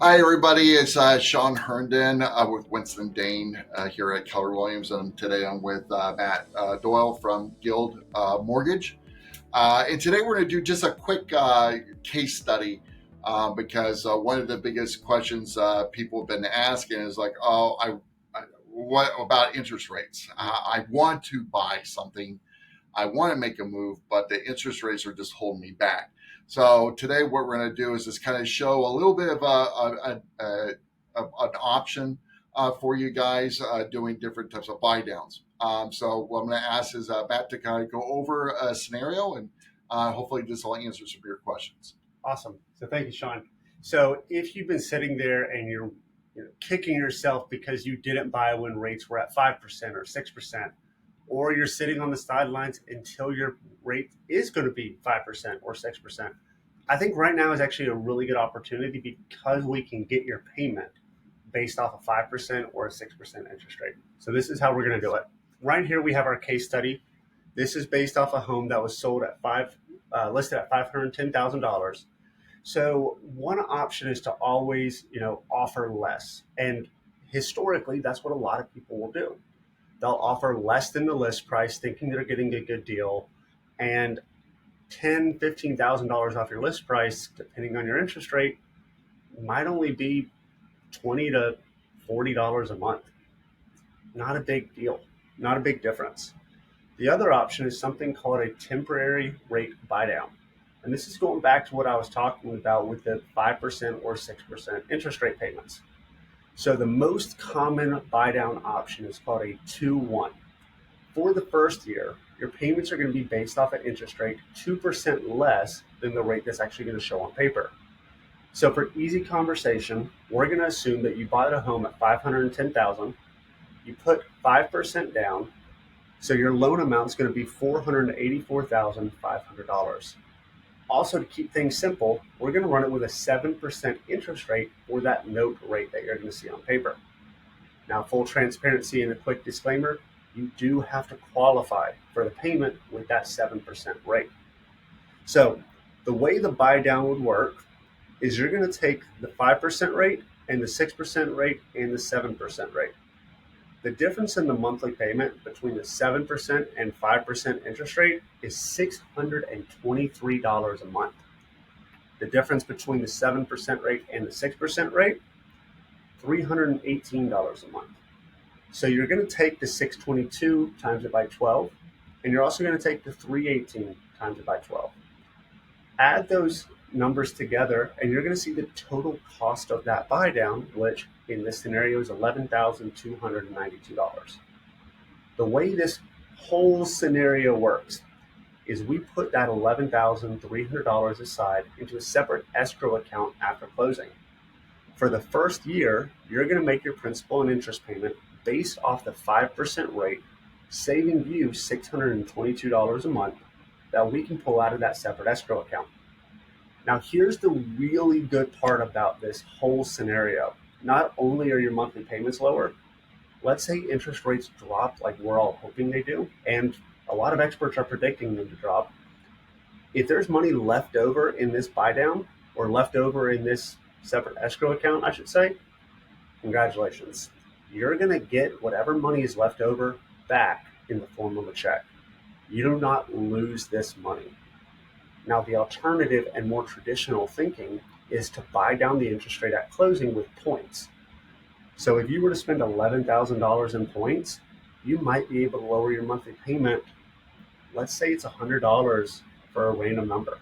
Hi, everybody. It's Sean Herndon with Winston Dane here at Keller Williams, and today I'm with Matt Doyle from Guild Mortgage. And today we're going to do just a quick case study because one of the biggest questions people have been asking is like, what about interest rates? I want to buy something, I want to make a move, but the interest rates are just holding me back. So today, what we're going to do is just kind of show a little bit of an option for you guys doing different types of buy downs. So what I'm going to ask is Matt to kind of go over a scenario, and hopefully this will answer some of your questions. Awesome. So thank you, Sean. So if you've been sitting there and you're kicking yourself because you didn't buy when rates were at 5% or 6%, or you're sitting on the sidelines until your rate is going to be 5% or 6%, I think right now is actually a really good opportunity because we can get your payment based off a 5% or a 6% interest rate. So this is how we're going to do it. Right here we have our case study. This is based off a home that was sold at listed at $510,000. So one option is to always, offer less. And historically, that's what a lot of people will do. They'll offer less than the list price, thinking they're getting a good deal, and $10,000, $15,000 off your list price, depending on your interest rate, might only be $20 to $40 a month. Not a big deal, not a big difference. The other option is something called a temporary rate buy down. And this is going back to what I was talking about with the 5% or 6% interest rate payments. So the most common buy down option is called a 2-1. For the first year, your payments are going to be based off an interest rate 2% less than the rate that's actually going to show on paper. So for easy conversation, we're going to assume that you bought a home at $510,000, you put 5% down, so your loan amount is going to be $484,500. Also, to keep things simple, we're going to run it with a 7% interest rate for that note rate that you're going to see on paper. Now, full transparency and a quick disclaimer, you do have to qualify for the payment with that 7% rate. So the way the buy down would work is you're going to take the 5% rate and the 6% rate and the 7% rate. The difference in the monthly payment between the 7% and 5% interest rate is $623 a month. The difference between the 7% rate and the 6% rate, $318 a month. So you're going to take the 622 times it by 12, and you're also going to take the 318 times it by 12. Add those numbers together, and you're going to see the total cost of that buy down, which in this scenario is $11,292. The way this whole scenario works is we put that $11,300 aside into a separate escrow account after closing. For the first year, you're going to make your principal and interest payment based off the 5% rate, saving you $622 a month that we can pull out of that separate escrow account. Now, here's the really good part about this whole scenario. Not only are your monthly payments lower, let's say interest rates drop like we're all hoping they do, and a lot of experts are predicting them to drop. If there's money left over in this buy down or left over in this separate escrow account, I should say, congratulations. You're going to get whatever money is left over back in the form of a check. You do not lose this money. Now, the alternative and more traditional thinking is to buy down the interest rate at closing with points. So if you were to spend $11,000 in points, you might be able to lower your monthly payment. Let's say it's $100 for a random number.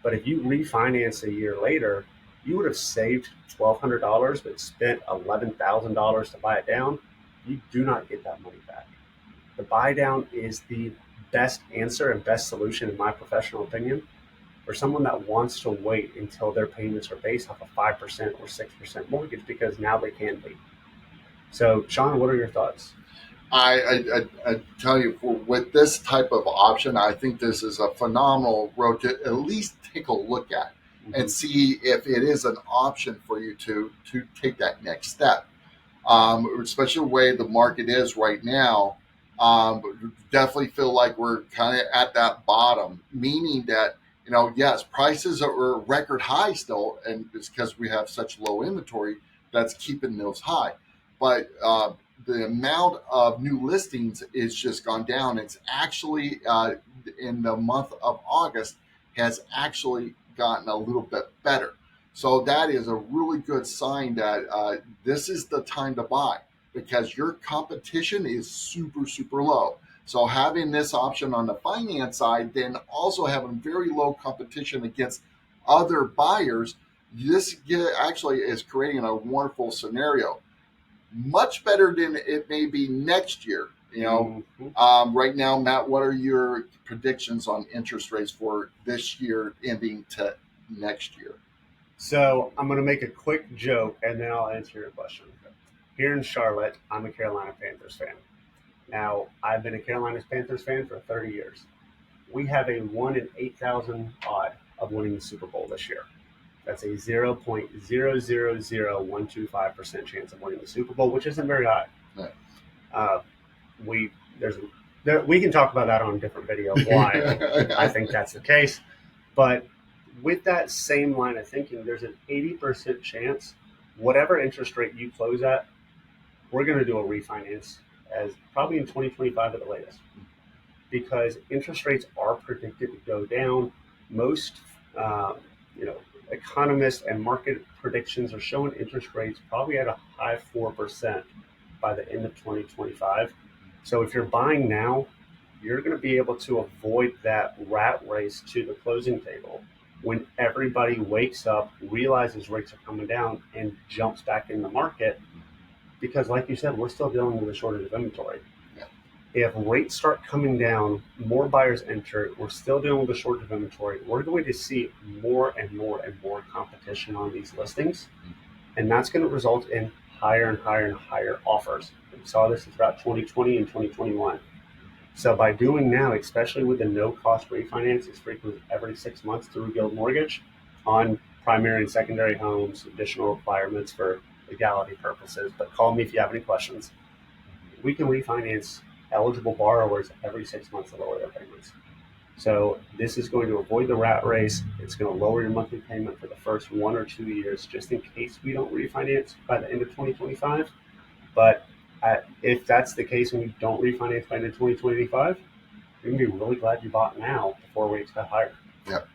But if you refinance a year later, you would have saved $1,200 but spent $11,000 to buy it down. You do not get that money back. The buy down is the best answer and best solution, in my professional opinion, for someone that wants to wait until their payments are based off a 5% or 6% mortgage, because now they can be. So, Sean, what are your thoughts? I tell you, with this type of option, I think this is a phenomenal road to at least take a look at and see if it is an option for you to take that next step. Especially the way the market is right now, definitely feel like we're kind of at that bottom, meaning that Yes, prices are record high still, and it's because we have such low inventory that's keeping those high. But the amount of new listings is just gone down. It's actually in the month of August has actually gotten a little bit better. So that is a really good sign that this is the time to buy because your competition is super, super low. So having this option on the finance side, then also having very low competition against other buyers, actually is creating a wonderful scenario. Much better than it may be next year. Right now, Matt, what are your predictions on interest rates for this year ending to next year? So I'm going to make a quick joke and then I'll answer your question. Here in Charlotte, I'm a Carolina Panthers fan. Now, I've been a Carolina Panthers fan for 30 years. We have a 1 in 8,000 odd of winning the Super Bowl this year. That's a 0.000125% chance of winning the Super Bowl, which isn't very high. Right. We can talk about that on a different video why I think that's the case. But with that same line of thinking, there's an 80% chance whatever interest rate you close at, we're going to do a refinance as probably in 2025 at the latest, because interest rates are predicted to go down. Most economists and market predictions are showing interest rates probably at a high 4% by the end of 2025. So if you're buying now, you're going to be able to avoid that rat race to the closing table when everybody wakes up, realizes rates are coming down, and jumps back in the market. Because like you said, we're still dealing with a shortage of inventory. Yeah. If rates start coming down, more buyers enter, we're still dealing with a shortage of inventory. We're going to see more and more and more competition on these listings. And that's going to result in higher and higher and higher offers. We saw this throughout 2020 and 2021. So by doing now, especially with the no-cost refinance, it's frequently every 6 months through Guild Mortgage on primary and secondary homes, additional requirements for legality purposes, but call me if you have any questions. We can refinance eligible borrowers every 6 months to lower their payments. So this is going to avoid the rat race. It's going to lower your monthly payment for the first 1 or 2 years, just in case we don't refinance by the end of 2025. But if that's the case and you don't refinance by the end of 2025, you're going to be really glad you bought now before rates got higher. Yep.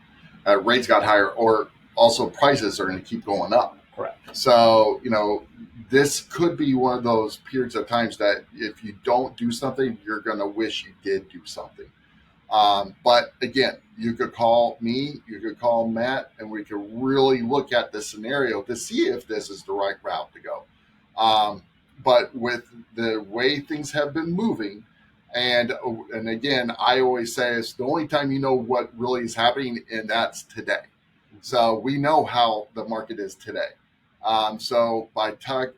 Rates got higher, or also prices are going to keep going up. Correct. So, this could be one of those periods of times that if you don't do something, you're going to wish you did do something. But again, you could call me, you could call Matt, and we could really look at the scenario to see if this is the right route to go. But with the way things have been moving, and again, I always say it's the only time you know what really is happening, and that's today. So we know how the market is today. So by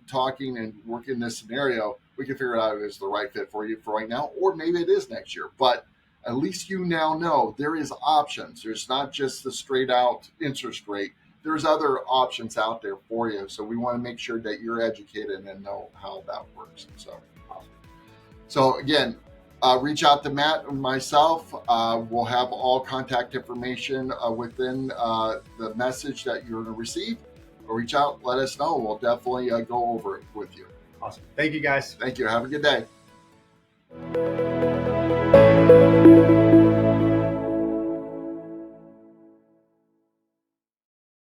talking and working this scenario, we can figure out if it's the right fit for you for right now, or maybe it is next year. But at least you now know there is options. There's not just the straight out interest rate. There's other options out there for you. So we want to make sure that you're educated and know how that works. So again, reach out to Matt and myself. We'll have all contact information within the message that you're going to receive. Reach out, let us know. We'll definitely go over it with you. Awesome. Thank you, guys. Thank you. Have a good day.